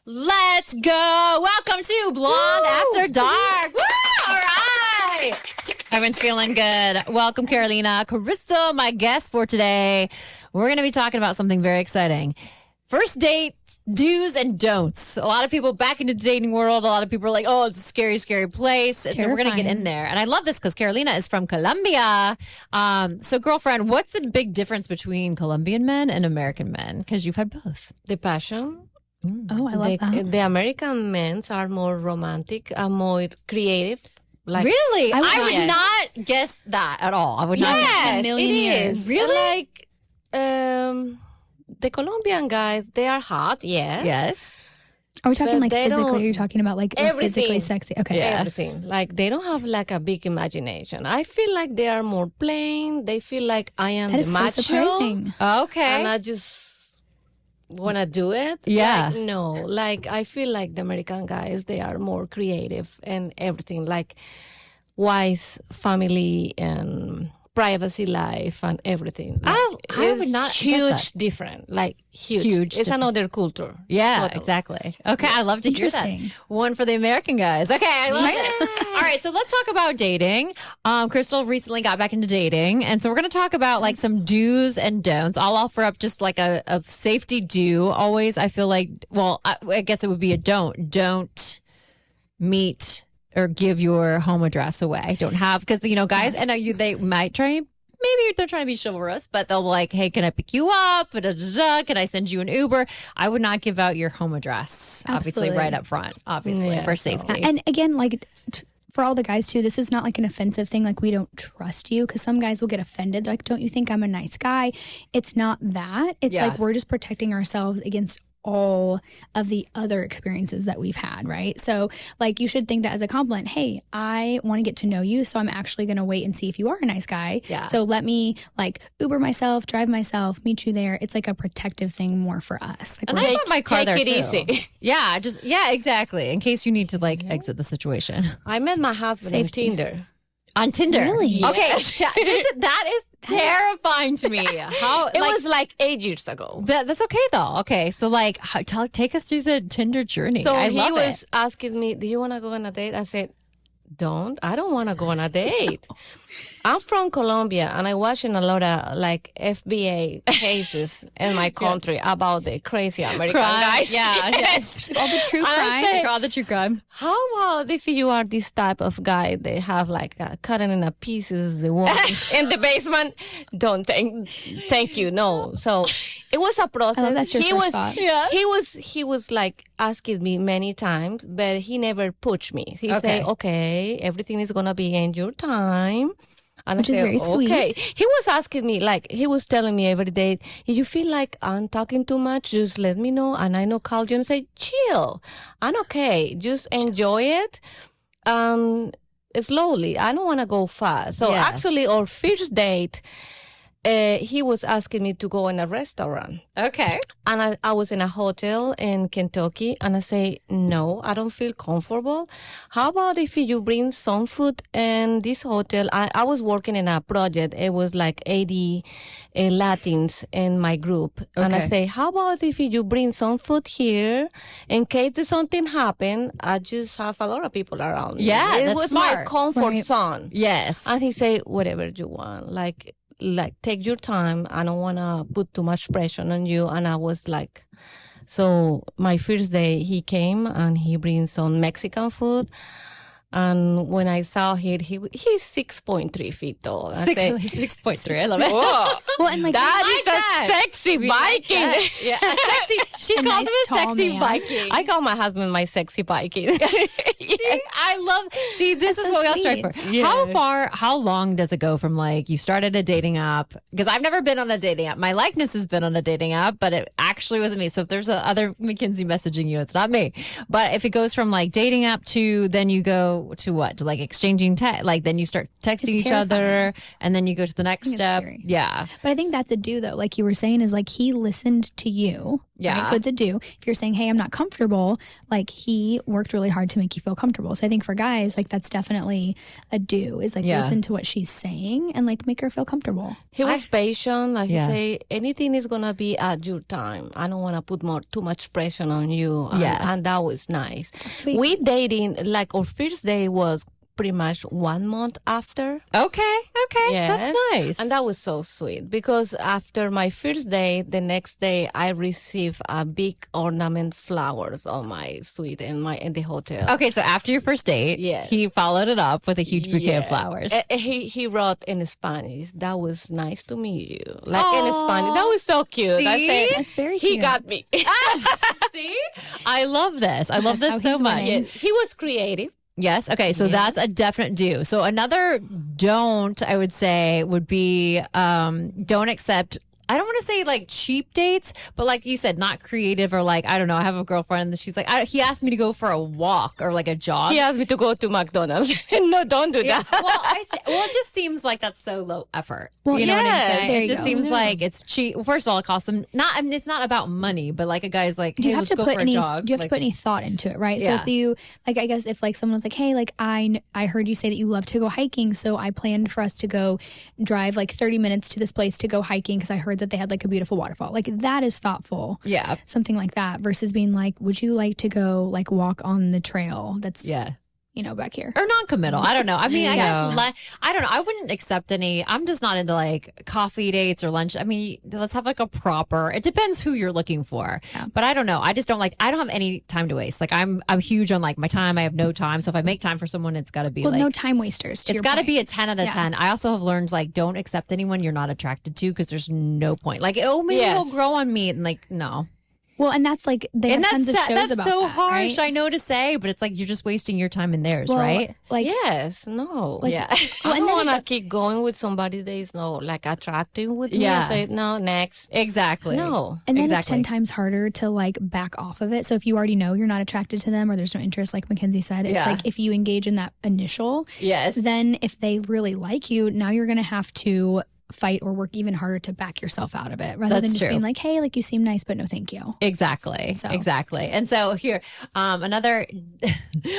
Let's go. Welcome to Blonde After Dark. Woo! All right. Everyone's feeling good. Welcome, Carolina. Crystal, my guest for today. We're going to be talking about something very exciting. First date do's and don'ts. A lot of people back into the dating world, a lot of people are like, oh, it's a scary, scary place. And so we're going to get in there. And I love this because Carolina is from Colombia. So, girlfriend, what's the big difference between Colombian men and American men? Because you've had both. The passion. Oh, I love that. The American men are more romantic, more creative. Like, really? I would not guess that at all. I would not guess in a million years. Really? Like, the Colombian guys, they are hot, yes. Are we talking like physically? Or are you talking about like physically sexy? Okay. Yeah. Everything. Like they don't have like a big imagination. I feel like they are more plain. They feel like I am that the is macho. So surprising. Okay. And I just want to do it. Yeah. Like, no. Like I feel like the American guys, they are more creative and everything. Like wise family and privacy life and everything. Like, I would not huge different. Like huge. It's another culture. Yeah, totally. Exactly. Okay, I love to hear that. One for the American guys. Okay, I love it. All right, so let's talk about dating. Crystal recently got back into dating, and so we're going to talk about like some do's and don'ts. I'll offer up just like a safety do. Always, I feel like, well, I guess it would be a don't. Don't meet or give your home address away. Don't have, because, you know, guys, and they might try, maybe they're trying to be chivalrous, but they'll be like, hey, can I pick you up? Can I send you an Uber? I would not give out your home address, obviously, right up front, obviously, for safety. And again, like, for all the guys, too, this is not like an offensive thing, like we don't trust you, because some guys will get offended. Like, don't you think I'm a nice guy? It's not that. It's like we're just protecting ourselves against all of the other experiences that we've had, right? So like you should think that as a compliment. Hey, I want to get to know you, so I'm actually going to wait and see if you are a nice guy. Yeah. So let me like Uber myself, drive myself, meet you there. It's like a protective thing more for us. Like, and I put my car there it too. Easy. Yeah, exactly. In case you need to like exit the situation. I met my husband on Tinder. On Tinder? Really? Yes. Okay, that is terrifying to me. How it was like 8 years ago. That's okay though. Okay, so like, take us through the Tinder journey. So I he love was asking me, "Do you want to go on a date?" I said, I don't want to go on a date. I'm from Colombia, and I watching a lot of like FBA cases in my country about the crazy American guys. Yeah, yes. All the true crime. All the true crime. How about if you are this type of guy? They have like cutting in a pieces the ones in the basement. Don't thank you. No. So it was a process. That's your first thought. Yeah. He was like asking me many times, but he never pushed me. He said, "Okay, everything is gonna be in your time." And Which is very sweet. Okay. He was asking me, like, he was telling me every day, if you feel like I'm talking too much, just let me know. And I know, call you and say, chill. I'm okay. Just enjoy it. Slowly. I don't want to go fast. So actually, our first date, he was asking me to go in a restaurant. Okay. And I was in a hotel in Kentucky, and I say, no, I don't feel comfortable. How about if you bring some food in this hotel? I was working in a project. It was like 80 Latins in my group. Okay. And I say, how about if you bring some food here in case there's something happen? I just have a lot of people around me. Yeah, it that's was smart. my comfort zone. Yes. And he say, whatever you want. Like take your time. I don't want to put too much pressure on you. And I was like, so my first day he came and he brings some Mexican food. And when I saw him, he's 6.3 feet tall. 6.3. I love it. Whoa. Well, and like that is a sexy Viking. Yeah, a sexy. She calls him a sexy man. Viking. I call my husband my sexy Viking. See, I love. See, this is so what we all strive for. sweet. Yeah. How long does it go from like you started a dating app? Because I've never been on a dating app. My likeness has been on a dating app, but it actually wasn't me. So if there's other McKinsey messaging you, it's not me. But if it goes from like dating app to then you go to what? To like exchanging like then you start texting each other and then you go to the next step. Scary. Yeah. But I think that's a do though. Like you were saying, is like he listened to you. Yeah. Right? So it's a do. If you're saying, hey, I'm not comfortable, like he worked really hard to make you feel comfortable. So I think for guys, like that's definitely a do, is like listen to what she's saying and like make her feel comfortable. He was patient. Like he say, anything is going to be at your time. I don't want to put too much pressure on you. And that was nice. So we dating, like our first day was pretty much 1 month after. Okay. Yes. That's nice. And that was so sweet because after my first day, the next day I received a big ornament flowers on my suite in the hotel. Okay, so after your first date, he followed it up with a huge bouquet of flowers. He wrote in Spanish, that was nice to meet you. Like in Spanish. That was so cute. See? I said, that's very cute. He got me. See? I love this. I love this so much. He was creative. Yes. Okay. So that's a definite do. So another don't, I would say, would be don't accept. I don't want to say like cheap dates, but like you said, not creative or like, I don't know. I have a girlfriend and she's like, he asked me to go for a walk or like a jog. He asked me to go to McDonald's. No, don't do that. Well, it just seems like that's so low effort. Well, you know what I'm saying? there It you just go. seems like it's cheap. Well, first of all, it costs them not. I mean, it's not about money, but like a guy's like, do you hey, have let's to go put for any? a jog. Do you have to put any thought into it, right? So if you like, I guess if like someone was like, hey, like I heard you say that you love to go hiking, so I planned for us to go drive like 30 minutes to this place to go hiking because I heard that they had like a beautiful waterfall. Like that is thoughtful. Yeah. Something like that versus being like, would you like to go like walk on the trail that's back here? Or non-committal. I don't know. I mean, I guess, I don't know. I wouldn't accept any, I'm just not into like coffee dates or lunch. I mean, let's have like a proper, it depends who you're looking for. Yeah. But I don't know. I just don't I don't have any time to waste. Like I'm huge on like my time. I have no time. So if I make time for someone, it's got to be no time wasters. It's got to be a 10 out of 10. I also have learned like don't accept anyone you're not attracted to because there's no point. Like, maybe he'll grow on me and like, no. Well, and that's like they have tons of shows about that. That's so harsh. Right? I know to say, but it's like you're just wasting your time and theirs, right? Like yes, no, like, I don't want to keep going with somebody that is not like attractive with me. I say no, next. Exactly. No, and then it's 10 times harder to like back off of it. So if you already know you're not attracted to them or there's no interest, like Mackenzie said, it's like if you engage in that initial, then if they really like you, now you're gonna have to fight or work even harder to back yourself out of it rather than just being like, hey, like you seem nice, but no thank you. Exactly. And so here, another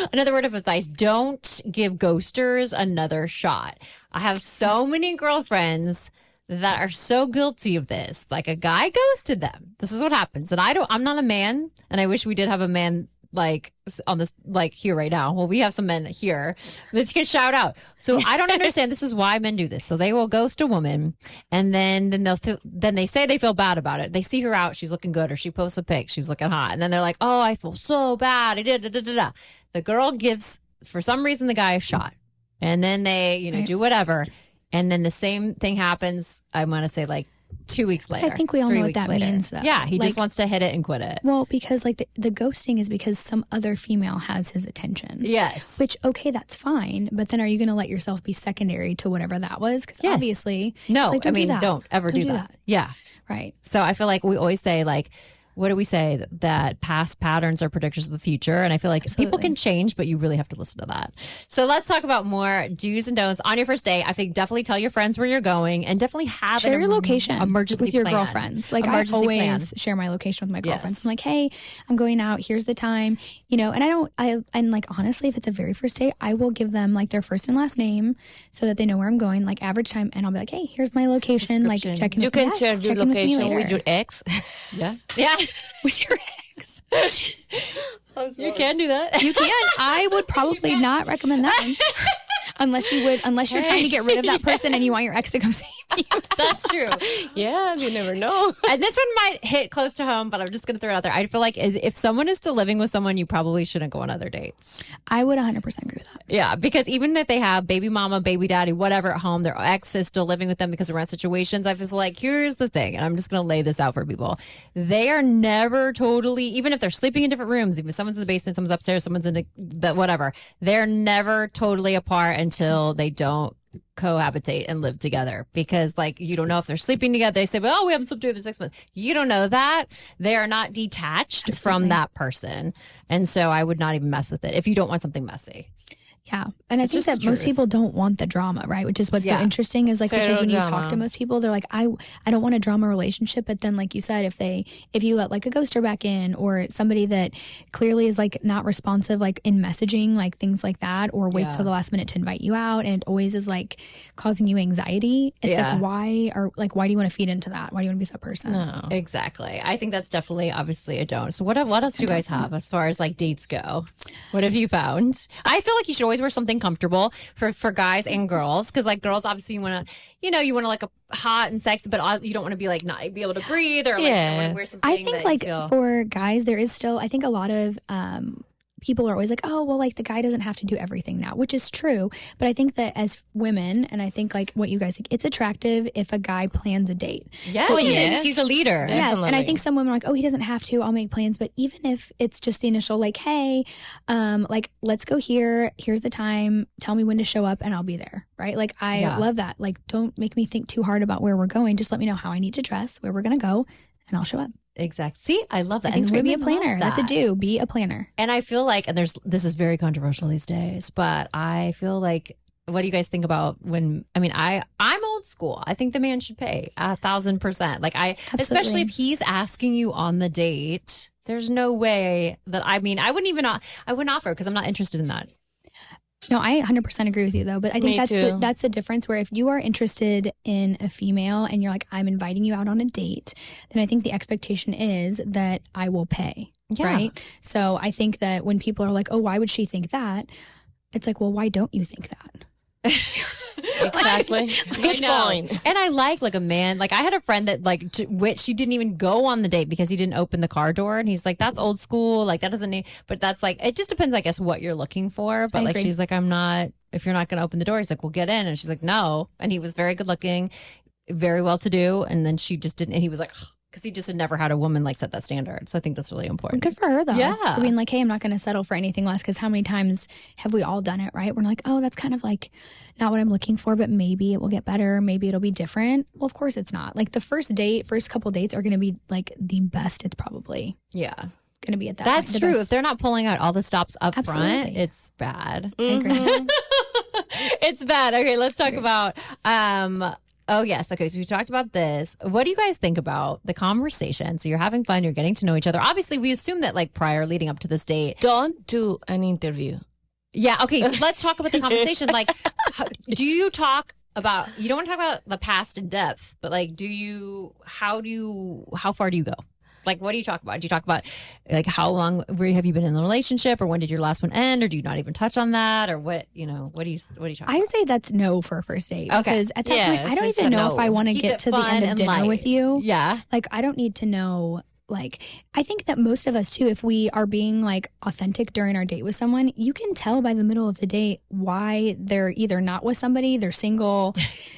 word of advice, don't give ghosters another shot. I have so many girlfriends that are so guilty of this. Like a guy ghosted them. This is what happens. And I'm not a man, and I wish we did have a man like on this, like here right now. Well, we have some men here that you can shout out. So I don't understand. This is why men do this. So they will ghost a woman, and then they say they feel bad about it. They see her out, she's looking good, or she posts a pic, she's looking hot, and then they're like, "Oh, I feel so bad." The girl gives, for some reason, the guy a shot, and then they do whatever, and then the same thing happens. I'm gonna say like 2 weeks later. I think we all know what that means, though. Yeah, he just wants to hit it and quit it. Well, because like the ghosting is because some other female has his attention. Yes. Which, okay, that's fine. But then are you going to let yourself be secondary to whatever that was? Because obviously, no, like, don't ever do that. Yeah. Right. So I feel like we always say like, what do we say? That past patterns are predictors of the future. And I feel like people can change, but you really have to listen to that. So let's talk about more do's and don'ts on your first date. I think definitely tell your friends where you're going and definitely have share your location emergency with your plan. girlfriends. Like I always share my location with my girlfriends. I'm like, hey, I'm going out. Here's the time, and like, honestly, if it's a very first date, I will give them like their first and last name so that they know where I'm going, like average time. And I'll be like, hey, here's my location. Like check in. You can share your location with your ex. Yeah. With your ex. You can do that. You can. I would probably not recommend that one. Unless you're trying to get rid of that person and you want your ex to come save you. That's true. Yeah, you never know. And this one might hit close to home, but I'm just going to throw it out there. I feel like if someone is still living with someone, you probably shouldn't go on other dates. I would 100% agree with that. Yeah, because even if they have baby mama, baby daddy, whatever at home, their ex is still living with them because of rent situations. I feel like, here's the thing, and I'm just going to lay this out for people. They are never totally, even if they're sleeping in different rooms, even if someone's in the basement, someone's upstairs, someone's in the whatever, they're never totally apart until they don't cohabitate and live together, because like you don't know if they're sleeping together. They say, well, we haven't slept together in 6 months. You don't know that. They are not detached from that person, and so I would not even mess with it if you don't want something messy. Yeah. And I think that most people don't want the drama, right? Which is what's so interesting is like, because when you talk to most people, they're like, I don't want a drama relationship. But then like you said, if you let like a ghoster back in, or somebody that clearly is like not responsive, like in messaging, like things like that, or waits till the last minute to invite you out, and it always is like causing you anxiety. It's like, why do you want to feed into that? Why do you want to be that person? No. Exactly. I think that's definitely obviously a don't. So what else do you guys have as far as like dates go? What have you found? I feel like you should always wear something comfortable for guys and girls, because like girls obviously you want to like a hot and sexy, but you don't want to be like not be able to breathe, or like you want to wear something. I think like for guys there is still, I think a lot of people are always like, oh, well, like the guy doesn't have to do everything now, which is true. But I think that as women, and I think like what you guys think, it's attractive if a guy plans a date. Yes, he's a leader. Yes, and I think some women are like, oh, he doesn't have to, I'll make plans. But even if it's just the initial like, hey, like let's go here, here's the time, tell me when to show up and I'll be there, right? Like I love that. Like don't make me think too hard about where we're going. Just let me know how I need to dress, where we're going to go, and I'll show up. Exactly. See, I love that. I think it's be a planner. That's a do. Be a planner. And I feel like, and this is very controversial these days, but I feel like, what do you guys think about when? I mean, I'm old school. I think the man should pay 1,000%. Like especially if he's asking you on the date. There's no way that I wouldn't offer, because I'm not interested in that. No, I 100% agree with you though. But I think that's the difference, where if you are interested in a female and you're like, I'm inviting you out on a date, then I think the expectation is that I will pay. Yeah. Right. So I think that when people are like, oh, why would she think that? It's like, well, why don't you think that? Exactly. Good point. And I like a man, like I had a friend that like she didn't even go on the date because he didn't open the car door, and he's like, that's old school, like that doesn't need, but that's like, it just depends I guess what you're looking for. But like she's like, if you're not going to open the door, he's like, well, get in. And she's like, no. And he was very good looking, very well to do, and then she just didn't, and he was like, because he just had never had a woman like set that standard. So I think that's really important. Good for her though. Yeah. I mean, like, hey, I'm not going to settle for anything less, because how many times have we all done it, right? We're like, oh, that's kind of like not what I'm looking for, but maybe it will get better. Maybe it'll be different. Well, of course it's not. Like the first couple dates are going to be like the best. It's probably going to be at that. That's true. Best. If they're not pulling out all the stops up front, it's bad. Mm-hmm. It's bad. Okay, let's talk about oh, yes. Okay, so we talked about this. What do you guys think about the conversation? So you're having fun, you're getting to know each other. Obviously, we assume that like prior leading up to this date. Don't do an interview. Yeah, okay, let's talk about the conversation. Like, do you talk about, you don't want to talk about the past in depth, but like, how far do you go? Like, what do you talk about? Do you talk about like how long have you been in the relationship, or when did your last one end, or do you not even touch on that, or what do you talk about? I would say that's no for a first date. Okay. Because at that point, I don't even know if I want to get to the end of dinner with you. Yeah. Like, I don't need to know. Like, I think that most of us too, if we are being like authentic during our date with someone, you can tell by the middle of the date why they're either not with somebody, they're single,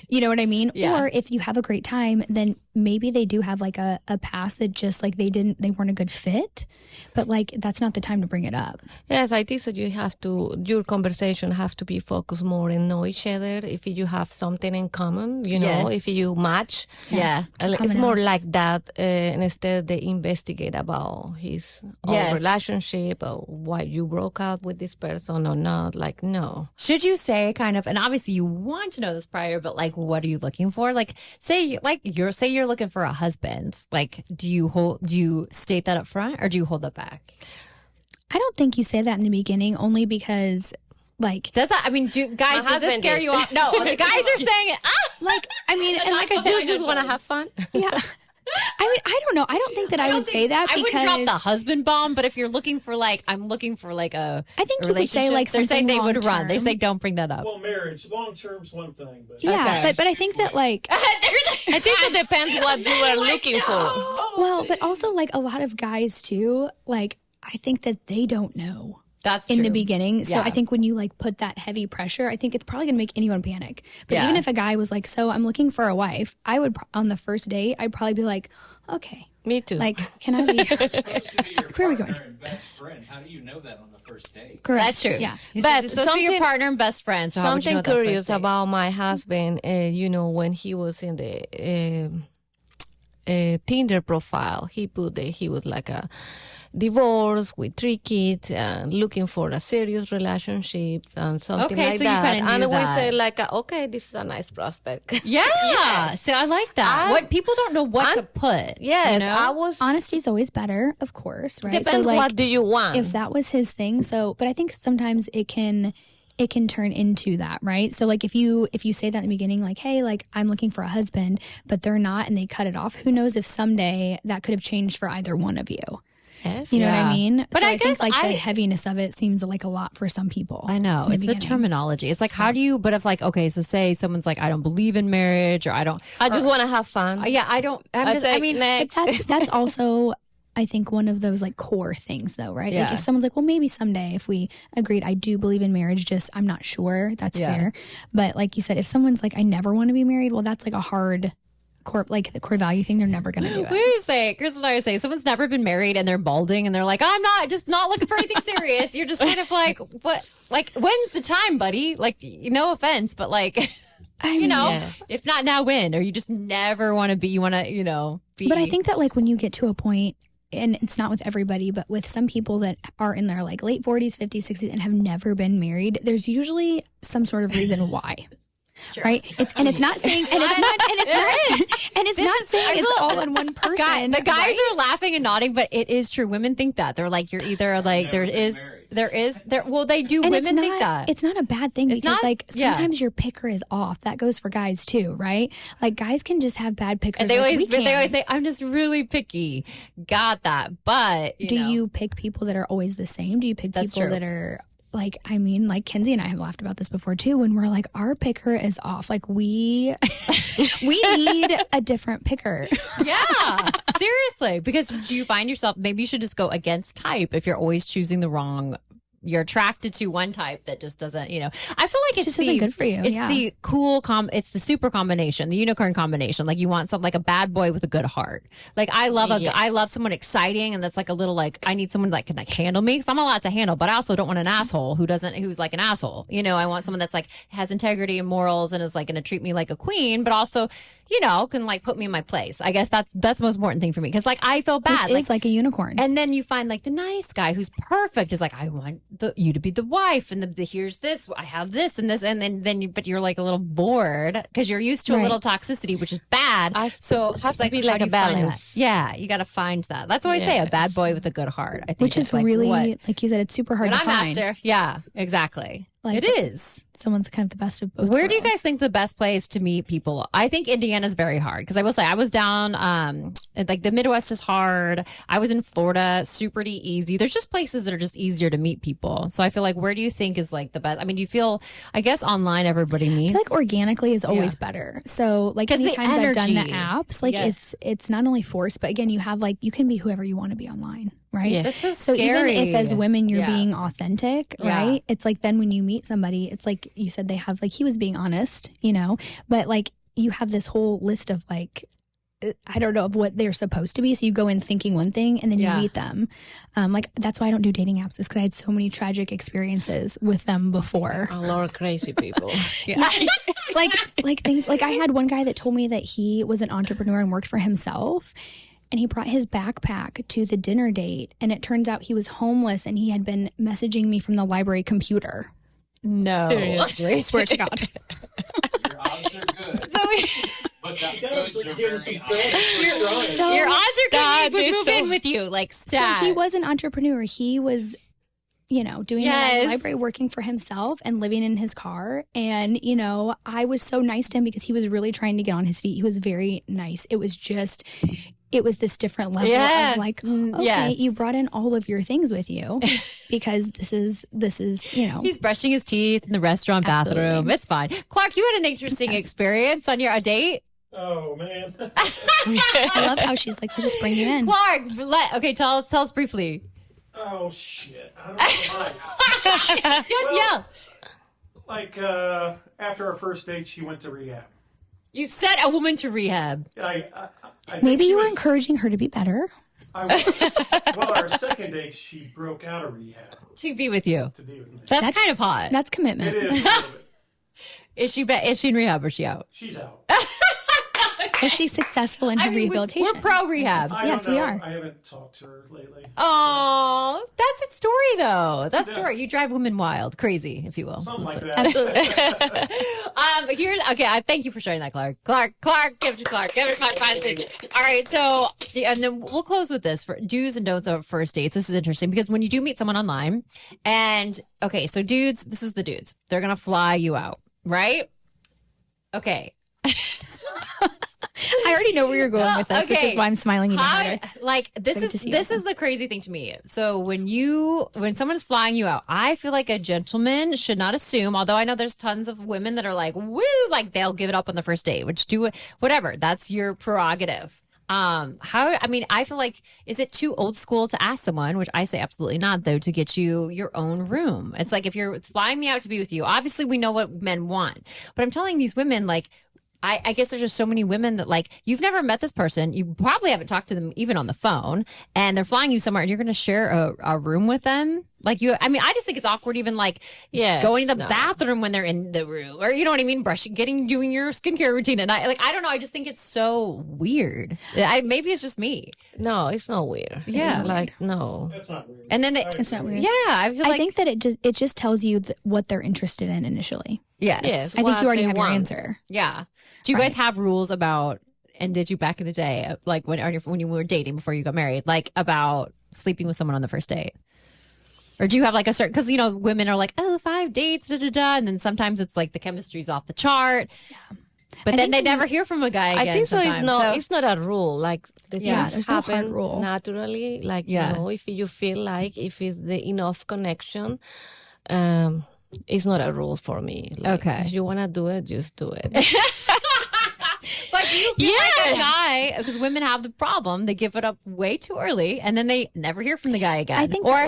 you know what I mean? Yeah. Or if you have a great time, then maybe they do have like a past that just like they weren't a good fit, but like that's not the time to bring it up. Yes, I think so. Your conversation have to be focused more and know each other. If you have something in common, if you match, it's more like that instead they investigate about his relationship or why you broke up with this person or not. Like, no. Should you say kind of, and obviously you want to know this prior, but like, what are you looking for? Like, say you're looking for a husband. Like, do you state that up front, or do you hold that back? I don't think you say that in the beginning, only because like, does this scare you off? No, the guys are saying it. Like, I mean, and like I said, you just want to have fun. Yeah. I mean, I don't know. I don't think that I would say that, because I wouldn't drop the husband bomb. But if you're looking for like, I'm looking for like a, I think you could say like, they're saying they would run. They're saying don't bring that up. Well, marriage long term's one thing, but but I think that like, I think it depends what you are looking for. Well, but also like a lot of guys too. Like, I think that they don't know. That's in the beginning. So I think when you like put that heavy pressure, I think it's probably gonna make anyone panic. But even if a guy was like, so I'm looking for a wife, I would, on the first date, I'd probably be like, okay. Me too. Like, can I be? Where are we going? Best friend. How do you know that on the first date? Correct. That's true. Yeah. But it's supposed to be your partner and best friend. So something curious about my husband, when he was in the Tinder profile, he put that he was like a divorced with 3 kids, looking for a serious relationship and something like that. You kind of we say like, okay, this is a nice prospect. Yeah. Yes. So I like that. What people don't know what to put. Yes, you know? Honesty is always better, of course, right? Depends what do you want. If that was his thing, but I think sometimes it can turn into that, right? So like if you say that in the beginning, like, hey, like I'm looking for a husband, but they're not, and they cut it off, who knows if someday that could have changed for either one of you. Yes. You know what I mean? But so I guess think like the heaviness of it seems like a lot for some people. I know. It's the terminology. It's like, how do you, but if like, okay, so say someone's like, I don't believe in marriage, or I just want to have fun. Yeah, I don't, I mean, next. That's also, I think, one of those like core things though, right? Yeah. Like if someone's like, well, maybe someday if we agreed, I do believe in marriage, just I'm not sure, that's fair. But like you said, if someone's like, I never want to be married, well, that's like a hard like the core value thing, they're never going to do it. We always say, Chris and I always say, someone's never been married and they're balding and they're like, I'm not looking for anything serious. You're just kind of like, what? Like, when's the time, buddy? Like, no offense, but like, if not now, when? Or you just never want to be, you want to, be. But I think that like when you get to a point, and it's not with everybody, but with some people that are in their like late 40s, 50s, 60s and have never been married, there's usually some sort of reason why. Right? It's not saying it's all in one person. The guys are laughing and nodding, but it is true. Women think that. They're like, you're either like well, they do. And women think that. It's not a bad thing because like sometimes your picker is off. That goes for guys too, right? Like guys can just have bad pickers. And they always say, I'm just really picky. Got that. But you pick people that are always the same? Do you pick people that are like, I mean, like Kenzie and I have laughed about this before too, when we're like, our picker is off. Like we need a different picker. Yeah, seriously. Because do you find yourself, maybe you should just go against type if you're always choosing the wrong, you're attracted to one type that just doesn't, I feel like it's isn't good for you. It's the cool, it's the super combination, the unicorn combination. Like you want something like a bad boy with a good heart. Like I love someone exciting and that's like a little like, I need someone that can like handle me because I'm allowed to handle, but I also don't want an asshole who's like an asshole. I want someone that's like has integrity and morals and is like going to treat me like a queen, but also, can like put me in my place. I guess that's the most important thing for me because like I feel bad. It's like a unicorn. And then you find like the nice guy who's perfect is like, I want you to be the wife and here's this, I have this and this, and then but you're like a little bored because you're used to a little toxicity, which is bad. So it has to be like a balance. Yeah, you got to find that. That's why I say a bad boy with a good heart. I think which is like, really, like you said, it's super hard to find. After. Yeah, exactly. Like, it is. Someone's kind of the best of both. Where do you guys think the best place to meet people? I think Indiana's very hard because I will say I was down, like the Midwest is hard. I was in Florida, super easy. There's just places that are just easier to meet people. So I feel like where do you think is like the best? I mean, do you feel, I guess online everybody meets? I feel like organically is always better. So like many times I've done the apps, like it's not only forced, but again, you have like, you can be whoever you want to be online. Right. Yeah. That's so scary. So even if as women you're being authentic, right? It's like then when you meet somebody, it's like you said they have like he was being honest, but like you have this whole list of like I don't know of what they're supposed to be. So you go in thinking one thing and then you meet them. Like that's why I don't do dating apps is because I had so many tragic experiences with them before. A lot of crazy people. like things like I had one guy that told me that he was an entrepreneur and worked for himself. And he brought his backpack to the dinner date. And it turns out he was homeless and he had been messaging me from the library computer. No. Seriously? Swear to God. Your odds are good. But that goods are very high. Your odds are good. He would move in with you. Like, stat. So he was an entrepreneur. He was, doing it in the library, working for himself and living in his car. And, I was so nice to him because he was really trying to get on his feet. He was very nice. It was this different level of like, okay, you brought in all of your things with you because this is, He's brushing his teeth in the restaurant bathroom. It's fine. Clark, you had an interesting experience on your date. Oh, man. I love how she's like, let's just bring you in. Clark, tell us briefly. Oh, shit. I don't know why. Just yell. Like, after our first date, she went to rehab. You sent a woman to rehab. Maybe you were encouraging her to be better. Well, our second date, she broke out of rehab. To be with you. To be with me. That's kind of hot. That's commitment. It is. Is she in rehab or is she out? She's out. Is she successful in her rehabilitation? We're pro rehab. Yes, we are. I haven't talked to her lately. Oh, that's a story, though. That's a story. You drive women wild, crazy, if you will. Something like that. Absolutely. I thank you for sharing that, Clark. Clark, give it to Clark. Give it to Clark. All right, so, and then we'll close with this for do's and don'ts of first dates. This is interesting because when you do meet someone online, and okay, so dudes, this is the dudes. They're gonna fly you out, right? Okay. I already know where you're going with this, which is why I'm smiling even harder. Like this is the crazy thing to me. So when someone's flying you out, I feel like a gentleman should not assume, although I know there's tons of women that are like, woo, like they'll give it up on the first date, which do it, whatever. That's your prerogative. I feel like, is it too old school to ask someone, which I say absolutely not, though, to get you your own room? It's like, if you're flying me out to be with you, obviously we know what men want, but I'm telling these women, like, I guess there's just so many women that, like, you've never met this person. You probably haven't talked to them even on the phone, and they're flying you somewhere and you're going to share a room with them. Like I just think it's awkward even like going to the bathroom when they're in the room, or you know what I mean? Doing your skincare routine at night. Like, I don't know. I just think it's so weird. Maybe it's just me. No, it's not weird. Yeah. No. That's not weird. And then it's not weird. Yeah. I think that it just tells you what they're interested in initially. Yes. I think you already have your answer. Yeah. Do you guys have rules about, and did you back in the day, like when you were dating before you got married, like about sleeping with someone on the first date? Or do you have like a certain, because, you know, women are like, 5 dates, and then sometimes it's like the chemistry's off the chart. Yeah. But then they never hear from a guy again. I think so. It's not a rule. Like, the things happen naturally. Like, you know, if you feel like, if it's the enough connection, it's not a rule for me. Like, if you want to do it, just do it. But do you feel like a guy, because women have the problem, they give it up way too early and then they never hear from the guy again. I think or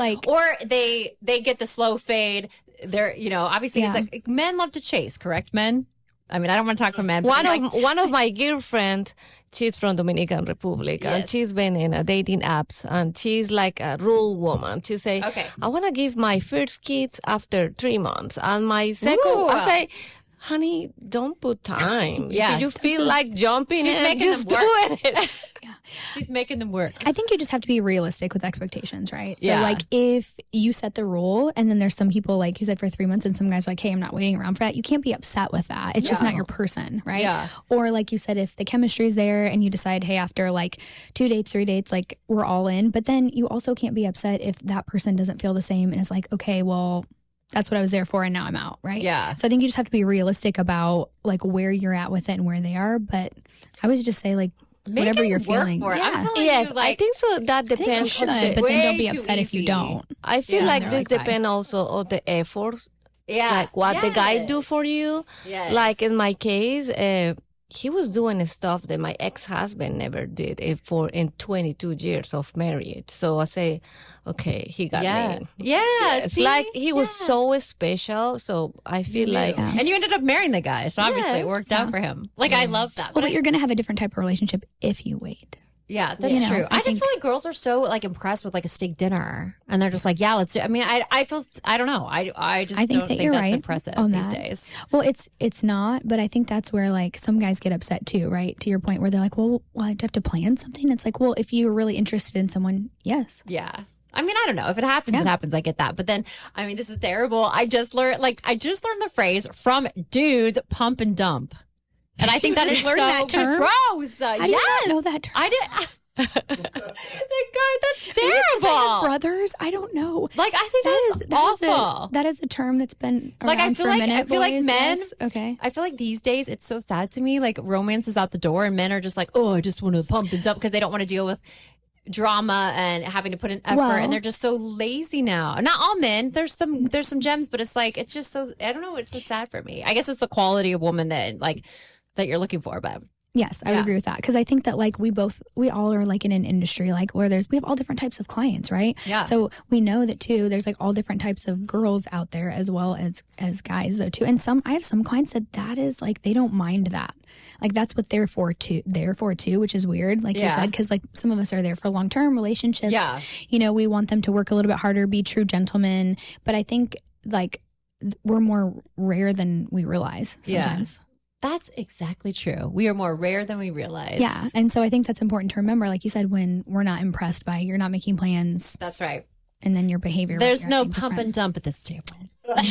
they get the slow fade. They're, you know, obviously it's like men love to chase, correct, men? I mean, I don't want to talk for men. One of my girlfriends, she's from Dominican Republic, and she's been in dating apps, and she's like a rule woman. She say, I want to give my first kids after 3 months, and my second, I say, honey, don't put time. If you feel like jumping in, just do it. She's making them work. I think you just have to be realistic with expectations, right? So, like, if you set the rule and then there's some people, like you said, for 3 months, and some guys are like, hey, I'm not waiting around for that. You can't be upset with that. It's just not your person, right? Yeah. Or like you said, if the chemistry's there and you decide, hey, after like 2 dates, 3 dates, like we're all in. But then you also can't be upset if that person doesn't feel the same and is like, okay, well, that's what I was there for, and now I'm out, right? Yeah. So I think you just have to be realistic about like where you're at with it and where they are. But I would just say, like, whatever you're feeling. I'm telling you, like, I think so. That depends. But then don't be upset if you don't. I feel like this depends also on the efforts. Yeah. Like what the guy do for you. Yes. Like in my case, he was doing stuff that my ex-husband never did in 22 years of marriage. So I say, okay, he got me. Yeah. It's like he was so special. So I feel like... And you ended up marrying the guy. So obviously it worked out for him. Like, I love that. Well, but you're going to have a different type of relationship if you wait. Yeah, that's true. I just feel like girls are so like impressed with like a steak dinner, and they're just like, yeah, let's do. I mean, I don't know. I just don't think you're that's right impressive on these that. days. Well, it's not, but I think that's where like some guys get upset too, right? To your point, where they're like, well, I have to plan something. It's like, well, if you're really interested in someone, yes. Yeah. I mean, I don't know. If it happens, it happens. I get that. But then, I mean, this is terrible. I just learned the phrase from dudes, pump and dump. And I think that is so that term? gross. How do you not know that term? I did. That guy, that's terrible. Brothers, I don't know. Like, I think that's awful. That is a term that's been around for a minute. I feel like men. Yes. Okay. I feel like these days it's so sad to me. Like, romance is out the door, and men are just like, oh, I just want to pump and dump because they don't want to deal with drama and having to put in effort, and they're just so lazy now. Not all men. There's some gems, but it's like, it's just so, I don't know. It's so sad for me. I guess it's the quality of woman that you're looking for, but. Yes, I would agree with that, because I think that like we all are like in an industry like where we have all different types of clients, right? Yeah. So we know that too. There's like all different types of girls out there as well as guys though too. And I have some clients that is like they don't mind that. Like that's what they're for too, which is weird, like you said, because like some of us are there for long-term relationships. Yeah. You know, we want them to work a little bit harder, be true gentlemen. But I think like we're more rare than we realize sometimes. That's exactly true. We are more rare than we realize. Yeah. And so I think that's important to remember. Like you said, when we're not impressed by, you're not making plans. That's right. And then your behavior. There's no pump and dump at this table. None of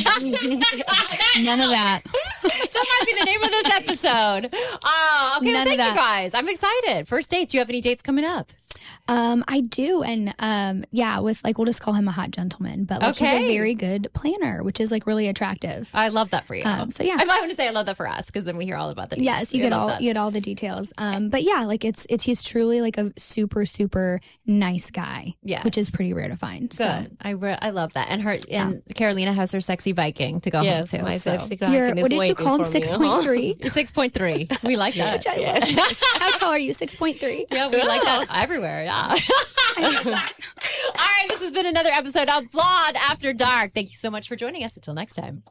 that. That might be the name of this episode. Okay. Thank you guys. I'm excited. First dates. Do you have any dates coming up? I do. And with we'll just call him a hot gentleman, but he's a very good planner, which is really attractive. I love that for you. So yeah. I might want to say I love that for us because then we hear all about the details. Yes, you get all the details. But yeah, he's truly a super, super nice guy. Yes. Which is pretty rare to find. Good. So I love that. And Carolina has her sexy Viking to go home to. My sexy Viking what did you call him? 6.3? 6.3. We like that. How tall are you? 6.3? Yeah, we like that everywhere. Yeah. All right, this has been another episode of Blonde After Dark. Thank you so much for joining us. Until next time.